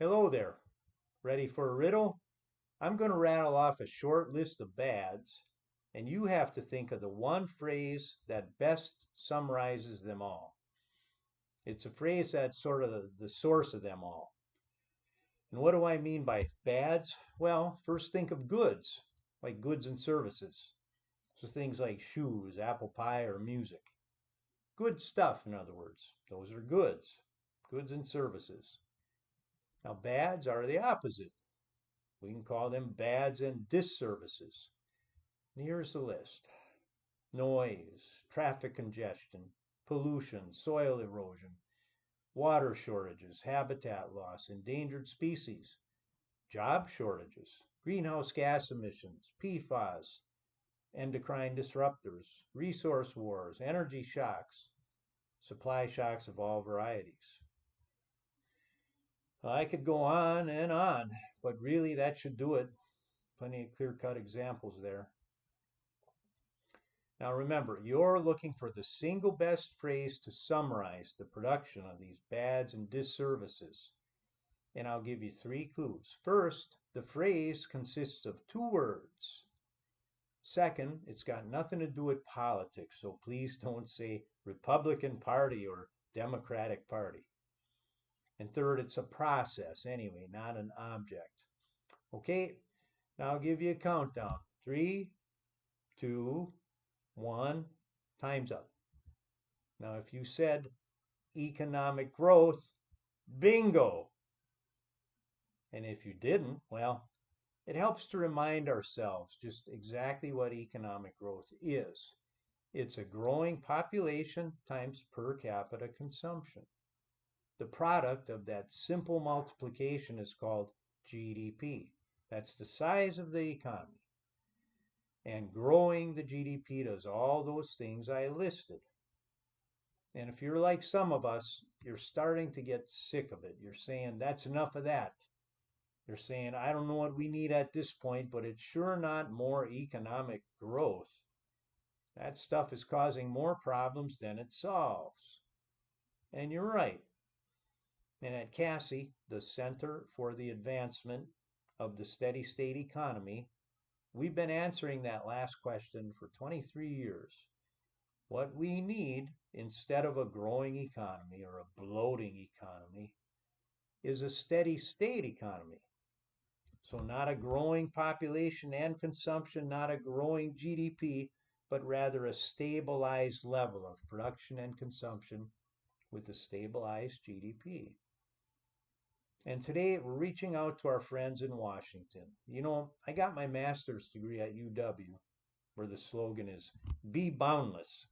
Hello there. Ready for a riddle? I'm going to rattle off a short list of bads, and you have to think of the one phrase that best summarizes them all. It's a phrase that's sort of the source of them all. And what do I mean by bads? Well, first think of goods, like goods and services. So things like shoes, apple pie, or music. Good stuff, in other words. Those are goods and services. Now, bads are the opposite. We can call them bads and disservices. And here's the list: noise, traffic congestion, pollution, soil erosion, water shortages, habitat loss, endangered species, job shortages, greenhouse gas emissions, PFAS, endocrine disruptors, resource wars, energy shocks, supply shocks of all varieties. I could go on, but really that should do it. Plenty of clear-cut examples there. Now remember, you're looking for the single best phrase to summarize the production of these bads and disservices. And I'll give you three clues. First, the phrase consists of two words. Second, it's got nothing to do with politics, so please don't say Republican Party or Democratic Party. And third, it's a process anyway, not an object. Okay, now I'll give you a countdown. 3, 2, 1, time's up. Now, if you said economic growth, bingo. And if you didn't, well, it helps to remind ourselves just exactly what economic growth is. It's a growing population times per capita consumption. The product of that simple multiplication is called GDP. That's the size of the economy. And growing the GDP does all those things I listed. And if you're like some of us, you're starting to get sick of it. You're saying, that's enough of that. You're saying, I don't know what we need at this point, but it's sure not more economic growth. That stuff is causing more problems than it solves. And you're right. And at CASI, the Center for the Advancement of the Steady State Economy, we've been answering that last question for 23 years. What we need, instead of a growing economy or a bloating economy, is a steady state economy. So, not a growing population and consumption, not a growing GDP, but rather a stabilized level of production and consumption with a stabilized GDP. And today we're reaching out to our friends in Washington. You know, I got my master's degree at UW, where the slogan is Be Boundless.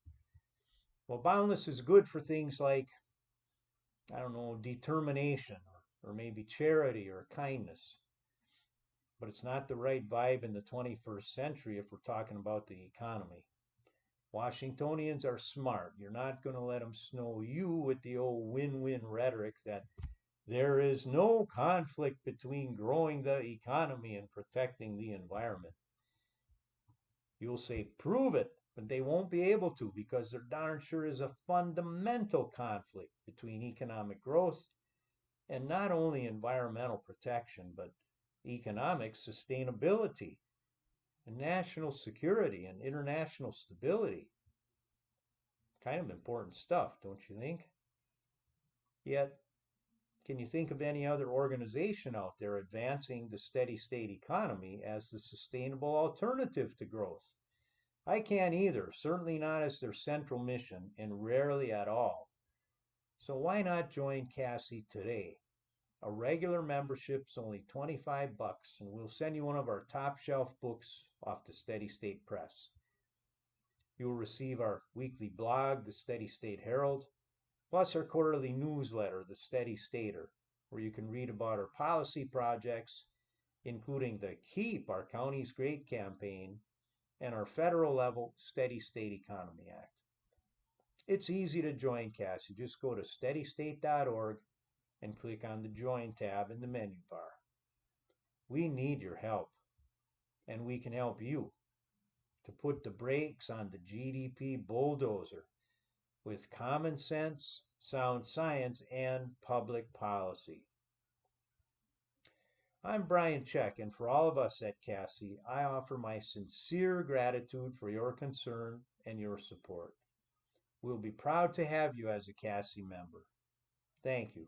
Well, boundless is good for things like, I don't know, determination or maybe charity or kindness. But it's not the right vibe in the 21st century if we're talking about the economy. Washingtonians are smart. You're not going to let them snow you with the old win-win rhetoric that there is no conflict between growing the economy and protecting the environment. You'll say, prove it, but they won't be able to because there darn sure is a fundamental conflict between economic growth and not only environmental protection, but economic sustainability and national security and international stability. Kind of important stuff, don't you think? Yet, can you think of any other organization out there advancing the steady state economy as the sustainable alternative to growth? I can't either, certainly not as their central mission, and rarely at all. So why not join CASI today? A regular membership's only $25, and we'll send you one of our top shelf books off the Steady State Press. You'll receive our weekly blog, the Steady State Herald, plus our quarterly newsletter, the Steady Stater, where you can read about our policy projects, including the Keep Our Counties Great campaign and our federal level Steady State Economy Act. It's easy to join CASI. Just go to steadystate.org and click on the Join tab in the menu bar. We need your help, and we can help you to put the brakes on the GDP bulldozer with common sense, sound science, and public policy. I'm Brian Check, and for all of us at Cassie, I offer my sincere gratitude for your concern and your support. We'll be proud to have you as a Cassie member. Thank you.